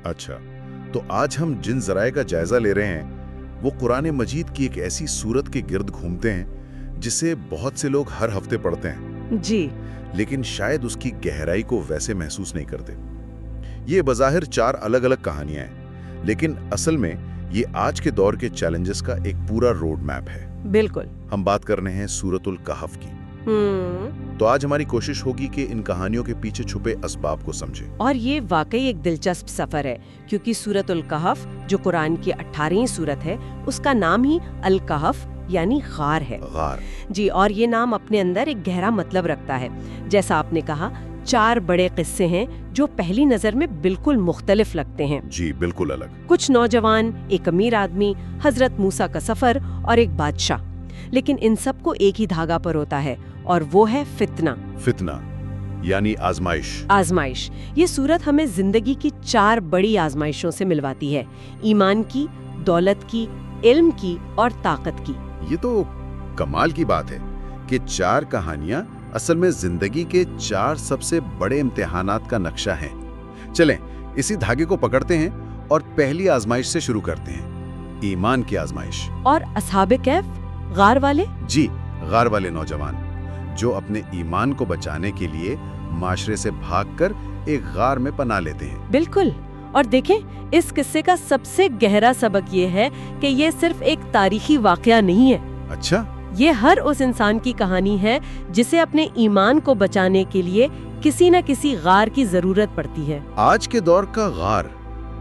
अच्छा, तो आज हम जिन ज़राए का जायजा ले रहे हैं वो कुरान मजीद की एक ऐसी सूरत के गिर्द घूमते हैं जिसे बहुत से लोग हर हफ्ते पढ़ते हैं, जी। लेकिन शायद उसकी गहराई को वैसे महसूस नहीं करते। ये बज़ाहिर 4 अलग-अलग कहानियां हैं, लेकिन असल में ये आज के दौर के चैलेंजेस का एक पूरा रोड मैप है। बिल्कुल। हम बात कर रहे हैं सूरतुल कहफ की। तो आज हमारी कोशिश होगी कि इन कहानियों के पीछे छुपे असबाब को समझें। और ये वाकई एक दिलचस्प सफर है, क्योंकि सूरतुल कहफ जो कुरान की 18वीं सूरत है, उसका नाम ही अल कहफ यानी गार है। गार। जी, और ये नाम अपने अंदर एक गहरा मतलब रखता है। जैसा आपने कहा, 4 बड़े किस्से हैं जो पहली नजर में बिल्कुल मुख्तलिफ लगते हैं। जी, बिल्कुल अलग। कुछ नौजवान, एक अमीर आदमी, हजरत मूसा का सफर और एक बादशाह, लेकिन इन सबको एक ही धागा पर होता है, और वो है फितना। फितना यानी आजमाइश। आजमाइश। ये सूरत हमें जिंदगी की 4 बड़ी आजमाइशों से मिलवाती है, ईमान की, दौलत की, इल्म की और ताकत की। ये तो कमाल की बात है कि 4 कहानियां असल में जिंदगी के 4 सबसे बड़े इम्तिहानात का नक्शा है। चलें इसी धागे को पकड़ते हैं और पहली आजमाइश से शुरू करते हैं, ईमान की आजमाइश। और असहाबे कैफ, गार वाले? जी, गार वाले नौजवान जो अपने ईमान को बचाने के लिए माशरे से भागकर एक गार में पनाह लेते हैं। बिल्कुल। और देखें, इस किस्से का सबसे गहरा सबक ये है कि ये सिर्फ एक तारीखी वाकया नहीं है। अच्छा। ये हर उस इंसान की कहानी है जिसे अपने ईमान को बचाने के लिए किसी न किसी गार की जरूरत पड़ती है। आज के दौर का गार,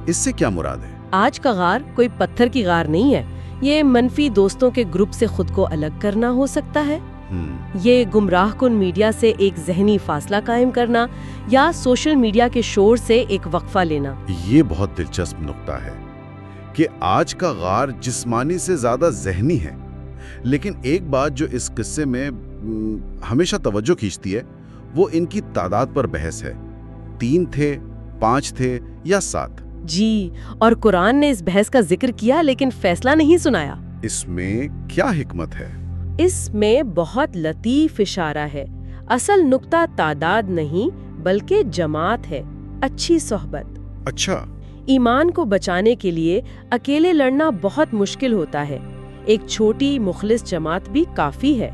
इससे क्या मुराद है? आज का गार कोई पत्थर की गार नहीं है। ये मनफी दोस्तों के ग्रुप से खुद को अलग करना हो सकता है, ये गुमराहकुन मीडिया से एक जहनी फासला कायम करना, या सोशल मीडिया के शोर से एक वक्फा लेना। ये बहुत दिलचस्प नुक्ता है कि आज का गार जिस्मानी से ज्यादा जहनी है। लेकिन एक बात जो इस किस्से में हमेशा तवज्जो खींचती है वो इनकी तादाद पर बहस है। 3 थे, 5 थे या 7? जी, और कुरान ने इस बहस का जिक्र किया लेकिन फैसला नहीं सुनाया। इसमें क्या हिकमत है? इसमें बहुत लतीफ इशारा है। असल नुक्ता तादाद नहीं बल्कि जमात है, अच्छी सोहबत। अच्छा। ईमान को बचाने के लिए अकेले लड़ना बहुत मुश्किल होता है, एक छोटी मुखलिस जमात भी काफी है।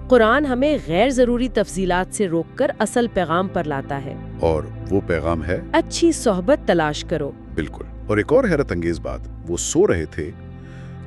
कुरान हमें गैर जरूरी तफसीलात से रोककर असल पैगाम पर लाता है। और वो पैगाम है अच्छी सोहबत तलाश करो। बिल्कुल। और एक और हैरत अंगेज बात, वो सो रहे थे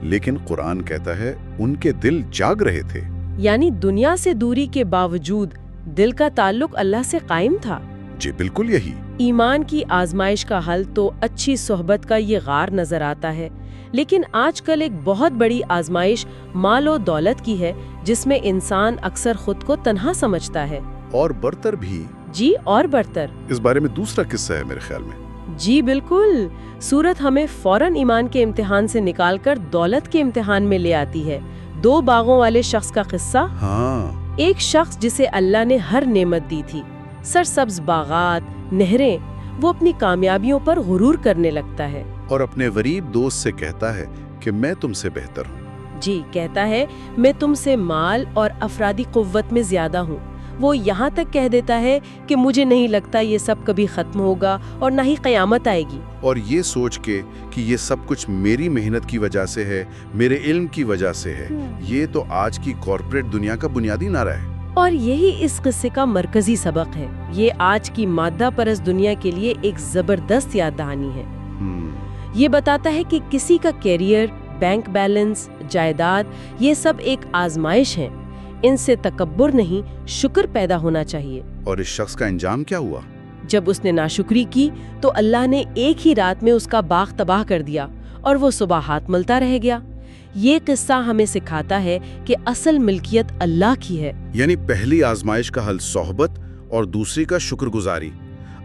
लेकिन कुरान कहता है उनके दिल जाग रहे थे। यानी दुनिया से दूरी के बावजूद दिल का ताल्लुक अल्लाह से कायम था। जी बिल्कुल यही। ईमान की आजमाइश का हल तो अच्छी सोहबत का ये गार नजर आता है, लेकिन आजकल एक बहुत बड़ी आजमाइश माल और दौलत की है, जिसमें इंसान अक्सर खुद को तन्हा समझता है। और बरतर भी। जी, और बरतर। इस बारे में दूसरा किस्सा है मेरे ख्याल में। जी बिल्कुल। सूरत हमें फौरन ईमान के इम्तिहान से निकालकर दौलत के इम्तिहान में ले आती है। 2 बागों वाले शख्स का किस्सा। हाँ। एक शख्स जिसे अल्लाह ने हर नेमत दी थी, सरसब्ज बागात, नहरें, वो अपनी कामयाबियों पर गुरूर करने लगता है और अपने गरीब दोस्त से कहता है कि मैं तुमसे बेहतर हूँ। जी, कहता है मैं तुमसे माल और अफरादी कुव्वत में ज्यादा हूँ। वो यहाँ तक कह देता है कि मुझे नहीं लगता ये सब कभी खत्म होगा और ना ही क़यामत आएगी। और ये सोच के कि ये सब कुछ मेरी मेहनत की वजह से है, मेरे इल्म की वजह से है, ये तो आज की कॉर्पोरेट दुनिया का बुनियादी नारा है। और यही इस किस्से का मरकजी सबक है। ये आज की मादा परस्त दुनिया के लिए एक जबरदस्त याद दहानी है। ये बताता है कि किसी का कैरियर, बैंक बैलेंस, जायदाद, ये सब एक आजमाइश है। इनसे तकब्बुर नहीं, शुक्र पैदा होना चाहिए। और इस शख्स का अंजाम क्या हुआ? जब उसने नाशुक्री की तो अल्लाह ने एक ही रात में उसका बाग तबाह कर दिया और वो सुबह हाथ मलता रह गया। ये किस्सा हमें सिखाता है कि असल मिल्कियत अल्लाह की है। यानी पहली आजमाइश का हल सोहबत और दूसरी का शुक्रगुजारी।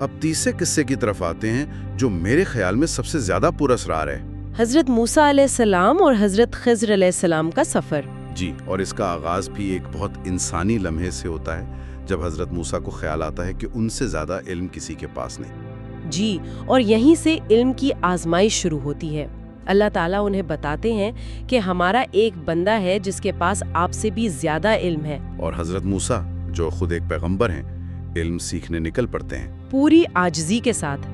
अब तीसरे किस्से की तरफ आते हैं जो मेरे ख्याल में सबसे ज्यादा पुरअसरार है। हजरत मूसा अलैहिस्सलाम और हजरत खिज़्र अलैहिस्सलाम का सफर। जी, और इसका आगाज भी एक बहुत इंसानी लम्हे से होता है, जब हजरत मूसा को ख्याल आता है कि उनसे ज्यादा इल्म किसी के पास नहीं। जी, और यहीं से इल्म की आजमाइश शुरू होती है। अल्लाह ताला उन्हें बताते हैं कि हमारा एक बंदा है जिसके पास आपसे भी ज्यादा इल्म है। और हजरत मूसा जो खुद एक पैगंबर हैं, इल्म सीखने निकल पड़ते हैं पूरी आजिज़ी के साथ।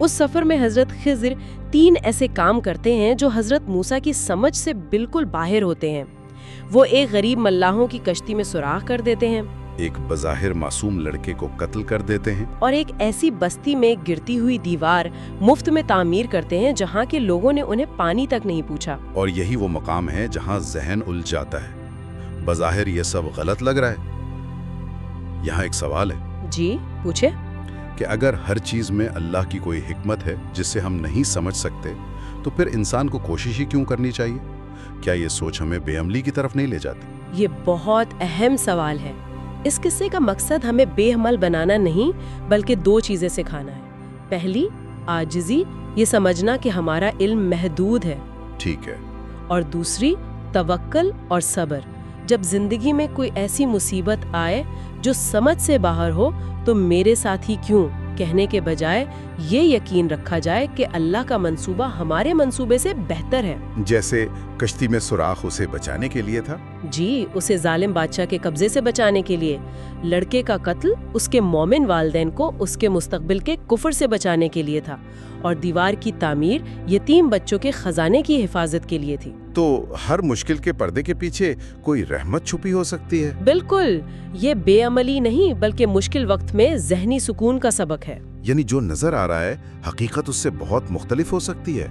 उस सफर में हजरत खिज़र 3 ऐसे काम करते हैं जो हजरत मूसा की समझ से बिल्कुल बाहर होते हैं। वो एक गरीब मल्लाहों की कश्ती में सुराख कर देते हैं, एक बज़ाहिर मासूम लड़के को कत्ल कर देते हैं, और एक ऐसी बस्ती में गिरती हुई दीवार मुफ्त में तामीर करते हैं जहाँ के लोगों ने उन्हें पानी तक नहीं पूछा। और यही वो मकाम है जहां जहन उलझ जाता है। बज़ाहिर ये सब गलत लग रहा है। यहाँ एक सवाल है जी पूछे। कि अगर हर चीज में अल्लाह की कोई हिकमत है जिसे हम नहीं समझ सकते, तो फिर इंसान को कोशिश ही क्यों करनी चाहिए? क्या ये सोच हमें बेअमली की तरफ नहीं ले जाती? ये बहुत अहम सवाल है। इस किस्से का मकसद हमें बेअमल बनाना नहीं, बल्कि 2 चीजें सिखाना है। पहली, आजिज़ी, ये समझना कि हमारा इल्म महदूद है। ठीक है। और दूसरी, तवक्कल और सब्र। जब जिंदगी में कोई ऐसी मुसीबत आए जो समझ से बाहर हो, तो मेरे साथ ही क्यों कहने के बजाय ये यकीन रखा जाए कि अल्लाह का मंसूबा हमारे मंसूबे से बेहतर है। जैसे कश्ती में सुराख उसे बचाने के लिए था। जी, उसे जालिम बादशाह के कब्जे से बचाने के लिए। लड़के का कत्ल उसके मोमिन वालिदैन को उसके मुस्तकबिल के कुफर से बचाने के लिए था, और दीवार की तामीर यतीम बच्चों के खजाने की हिफाजत के लिए थी। तो हर मुश्किल के पर्दे के पीछे कोई रहमत छुपी हो सकती है। बिल्कुल, ये बेअमली नहीं बल्कि मुश्किल वक्त में ज़हनी सुकून का सबक है। यानी जो नजर आ रहा है हकीकत उससे बहुत मुख्तलिफ हो सकती है।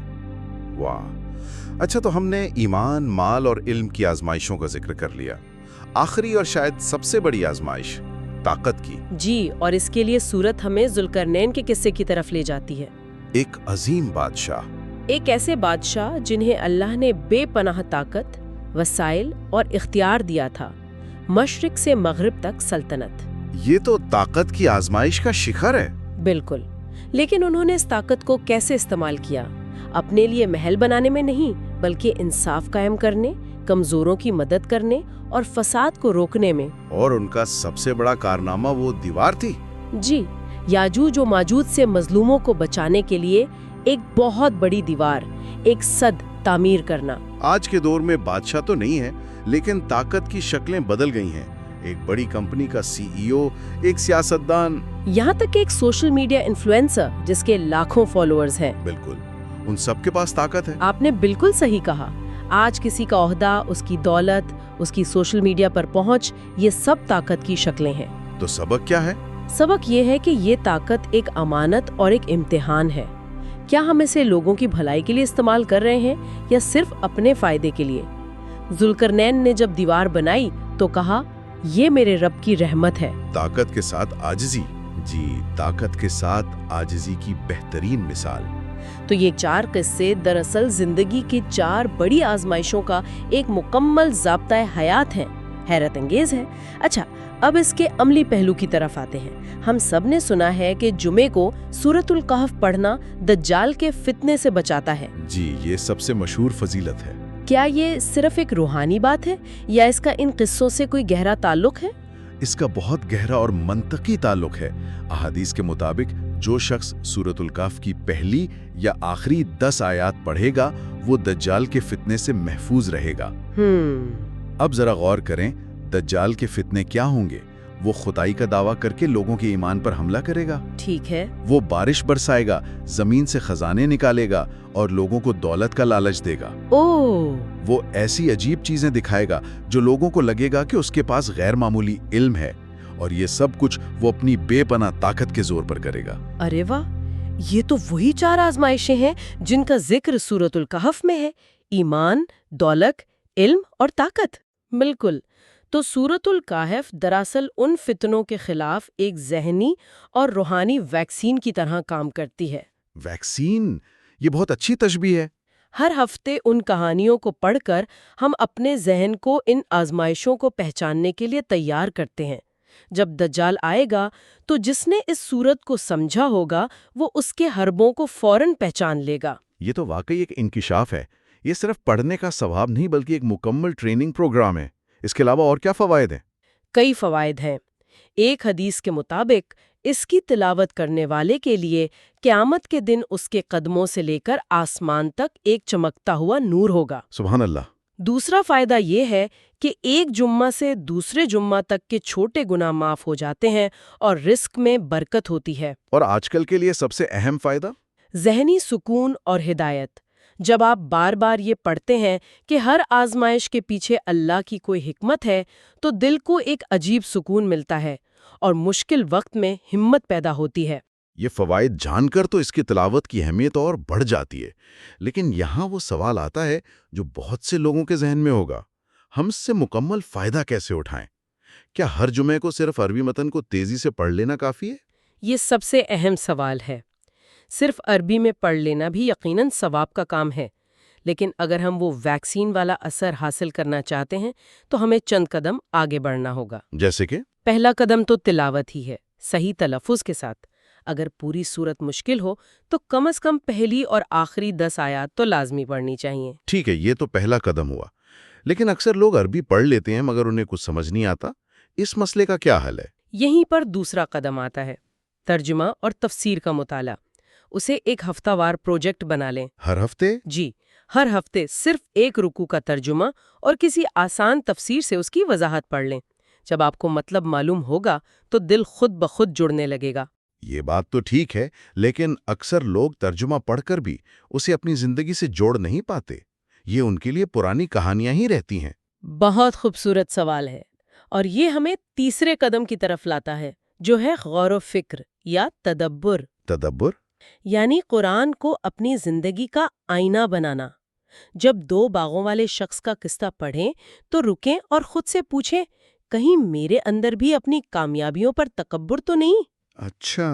वाह। अच्छा, तो हमने ईमान, माल और इल्म की आजमाइशों का जिक्र कर लिया। आखिरी और शायद सबसे बड़ी आजमाइश ताकत की। जी, और इसके लिए सूरत हमें जुल्करनैन के किस्से की तरफ ले जाती है। एक अजीम बादशाह, एक ऐसे बादशाह जिन्हें अल्लाह ने बेपनाह ताकत, वसाइल और इख्तियार दिया था, मशरिक से मगरिब तक सल्तनत। ये तो ताकत की आजमाइश का शिखर है। बिल्कुल, लेकिन उन्होंने इस ताकत को कैसे इस्तेमाल किया? अपने लिए महल बनाने में नहीं, बल्कि इंसाफ कायम करने, कमजोरों की मदद करने और फसाद को रोकने में। और उनका सबसे बड़ा कारनामा वो दीवार थी। जी, याजूज और माजूज से मजलूमों को बचाने के लिए एक बहुत बड़ी दीवार, एक सद तामीर करना। आज के दौर में बादशाह तो नहीं है, लेकिन ताकत की शक्लें बदल गई हैं। एक बड़ी कंपनी का सीईओ, एक सियासतदान, यहाँ तक कि एक सोशल मीडिया इन्फ्लुएंसर जिसके लाखों फॉलोअर्स हैं। बिल्कुल, उन सब के पास ताकत है। आपने बिल्कुल सही कहा। आज किसी का ओहदा, उसकी दौलत, उसकी सोशल मीडिया पर पहुंच, ये सब ताकत की शक्लें हैं। तो सबक क्या है? सबक ये है कि ये ताकत एक अमानत और एक इम्तिहान है। क्या हम इसे लोगों की भलाई के लिए इस्तेमाल कर रहे हैं या सिर्फ अपने फायदे के लिए? जुल्करनैन ने जब दीवार बनाई तो कहा, ये मेरे रब की रहमत है। ताकत के साथ आजिज़ी। जी, ताकत के साथ आजिज़ी की बेहतरीन मिसाल। तो ये 4 किस्से दरअसल जिंदगी की 4 बड़ी आजमाइशों का एक मुकम्मल ज़ाब्ता हयात हैं। हैरत अंगेज है। अच्छा, अब इसके अमली पहलू की तरफ आते हैं। हम सब ने सुना है कि जुमे को सूरतुल कहफ पढ़ना दज्जाल के फितने से बचाता है। जी, ये सबसे मशहूर फजीलत है। क्या ये सिर्फ एक रूहानी बात है या इसका इन किस्सों से कोई गहरा ताल्लुक है? इसका बहुत गहरा और मंतकी ताल्लुक है। अहादीस के मुताबिक जो शख्स सूरतुल कहफ की पहली या आखिरी 10 आयात पढ़ेगा, वो दज्जाल के फितने से महफूज रहेगा। अब जरा गौर करें, दज्जाल के फितने क्या होंगे? वो खुदाई का दावा करके लोगों के ईमान पर हमला करेगा। ठीक है। वो बारिश बरसाएगा, जमीन से खजाने निकालेगा और लोगों को दौलत का लालच देगा। ओह! वो ऐसी अजीब चीजें दिखाएगा जो लोगों को लगेगा कि उसके पास गैर मामूली इल्म है, और ये सब कुछ वो अपनी बेपनाह ताकत के जोर पर करेगा। अरे वाह! ये तो वही 4 आजमाइशें हैं जिनका जिक्र सूरतुल कहफ में है। ईमान, दौलत, इल्म और ताकत। बिल्कुल। तो सूरतुल कहफ दरअसल उन फितनों के खिलाफ एक ज़हनी और रूहानी वैक्सीन की तरह काम करती है। वैक्सीन? ये बहुत अच्छी तशबीह है। हर हफ्ते उन कहानियों को पढ़कर हम अपने ज़हन को इन आजमाइशों को पहचानने के लिए तैयार करते हैं। जब दज्जाल आएगा तो जिसने इस सूरत को समझा होगा वो उसके हरबों को फौरन पहचान लेगा। ये तो वाकई एक इंकिशाफ है। ये सिर्फ पढ़ने का सवाब नहीं, बल्कि एक मुकम्मल ट्रेनिंग प्रोग्राम है। इसके अलावा और क्या फ़वाइद हैं? कई फ़वाइद हैं। एक हदीस के मुताबिक इसकी तिलावत करने वाले के लिए क़यामत के दिन उसके कदमों से लेकर आसमान तक एक चमकता हुआ नूर होगा। सुभान अल्लाह। दूसरा फायदा ये है कि एक जुम्मा से दूसरे जुम्मा तक के छोटे गुनाह माफ हो जाते हैं और रिस्क में बरकत होती है। और आजकल के लिए सबसे अहम फायदा? ज़हनी सुकून और हिदायत। जब आप बार बार ये पढ़ते हैं कि हर आजमाइश के पीछे अल्लाह की कोई हिकमत है, तो दिल को एक अजीब सुकून मिलता है और मुश्किल वक्त में हिम्मत पैदा होती है। ये फवाइद जानकर तो इसकी तिलावत की अहमियत और बढ़ जाती है। लेकिन यहाँ वो सवाल आता है जो बहुत से लोगों के जहन में होगा, हम इससे मुकम्मल फायदा कैसे उठाएं? क्या हर जुमे को सिर्फ अरबी मतन को तेजी से पढ़ लेना काफी है? ये सबसे अहम सवाल है। सिर्फ अरबी में पढ़ लेना भी यकीनन सवाब का काम है, लेकिन अगर हम वो वैक्सीन वाला असर हासिल करना चाहते हैं तो हमें चंद कदम आगे बढ़ना होगा। जैसे कि? पहला कदम तो तिलावत ही है, सही तलफ़ुज़ के साथ। अगर पूरी सूरत मुश्किल हो तो कम से कम पहली और आखिरी 10 आयात तो लाजमी पढ़नी चाहिए। ठीक है, ये तो पहला कदम हुआ। लेकिन अक्सर लोग अरबी पढ़ लेते हैं मगर उन्हें कुछ समझ नहीं आता। इस मसले का क्या हल है? यहीं पर दूसरा कदम आता है, तर्जुमा और तफसीर का मुताला। उसे एक हफ्तावार प्रोजेक्ट बना लें। हर हफ्ते? जी, हर हफ्ते सिर्फ एक रुकू का तर्जुमा और किसी आसान तफसीर से उसकी वजाहत पढ़ लें। जब आपको मतलब मालूम होगा तो दिल खुद ब खुद जुड़ने लगेगा। ये बात तो ठीक है, लेकिन अक्सर लोग तर्जुमा पढ़कर भी उसे अपनी जिंदगी से जोड़ नहीं पाते। ये उनके लिए पुरानी कहानियां ही रहती हैं। बहुत खूबसूरत सवाल है, और ये हमें तीसरे कदम की तरफ लाता है, जो है गौर व फिक्र या तदब्बुर। तदब्बुर? यानी कुरान को अपनी जिंदगी का आईना बनाना। जब दो बागों वाले शख्स का किस्सा पढ़ें तो रुकें और खुद से पूछें, कहीं मेरे अंदर भी अपनी कामयाबियों पर तकब्बुर तो नहीं? अच्छा।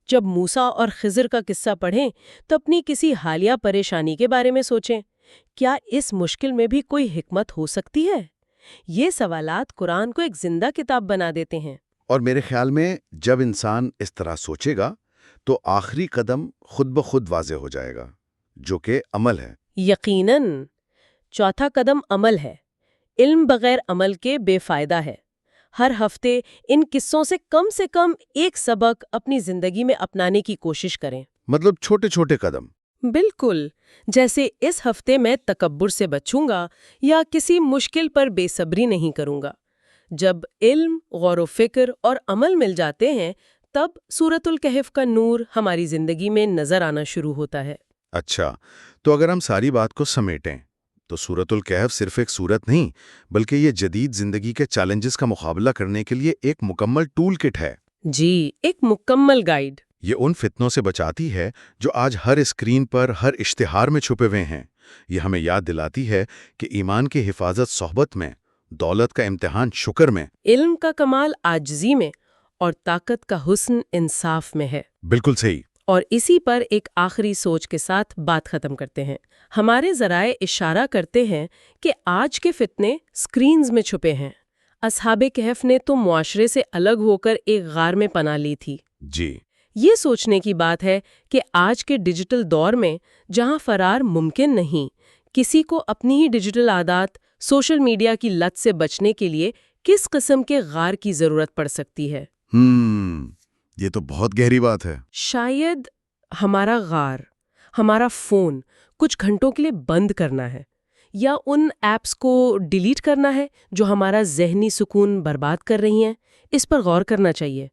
जब मूसा और खिज़र का किस्सा पढ़ें तो अपनी किसी हालिया परेशानी के बारे में सोचें, क्या इस मुश्किल में भी कोई हिकमत हो सकती है? ये सवालात कुरान को एक जिंदा किताब बना देते हैं। और मेरे ख्याल में जब इंसान इस तरह सोचेगा तो आखिरी कदम खुद ब खुद वाज़े हो जाएगा, जो कि अमल है। यकीनन। चौथा कदम अमल है। इल्म बगैर अमल के बेफायदा है। हर हफ्ते इन किस्सों से कम एक सबक अपनी जिंदगी में अपनाने की कोशिश करें। मतलब छोटे छोटे कदम। बिल्कुल। जैसे इस हफ्ते मैं तकब्बुर से बचूंगा या किसी मुश्किल पर बेसब्री नहीं करूंगा। जब इल्म, गौर व फिक्र और अमल मिल जाते हैं, तब सूरतुल कहफ का नूर हमारी जिंदगी में नजर आना शुरू होता है। अच्छा, तो अगर हम सारी बात को समेटें तो सूरतुल कहफ सिर्फ एक सूरत नहीं, बल्कि ये जदीद जिंदगी के चैलेंजेस का मुकाबला करने के लिए एक मुकम्मल टूल किट है। जी, एक मुकम्मल गाइड। ये उन फितनों से बचाती है जो आज हर स्क्रीन पर, हर इश्तिहार में छुपे हुए हैं। ये हमें याद दिलाती है कि ईमान की हिफाजत सोहबत में, दौलत का इम्तिहान शुक्र में, इल्म का कमाल आजिज़ी में और ताकत का हुस्न इंसाफ में है। बिल्कुल सही। और इसी पर एक आखिरी सोच के साथ बात खत्म करते हैं। हमारे ज़राए इशारा करते हैं कि आज के फितने स्क्रीन्स में छुपे हैं। असहाबे कहफ ने तो मुआशरे से अलग होकर एक गार में पनाह ली थी। जी। ये सोचने की बात है कि आज के डिजिटल दौर में, जहां फरार मुमकिन नहीं, किसी को अपनी ही डिजिटल आदत, सोशल मीडिया की लत से बचने के लिए किस किस्म के गार की जरूरत पड़ सकती है। ये तो बहुत गहरी बात है। शायद हमारा गार, हमारा फोन कुछ घंटों के लिए बंद करना है, या उन ऐप्स को डिलीट करना है जो हमारा जहनी सुकून बर्बाद कर रही हैं। इस पर गौर करना चाहिए।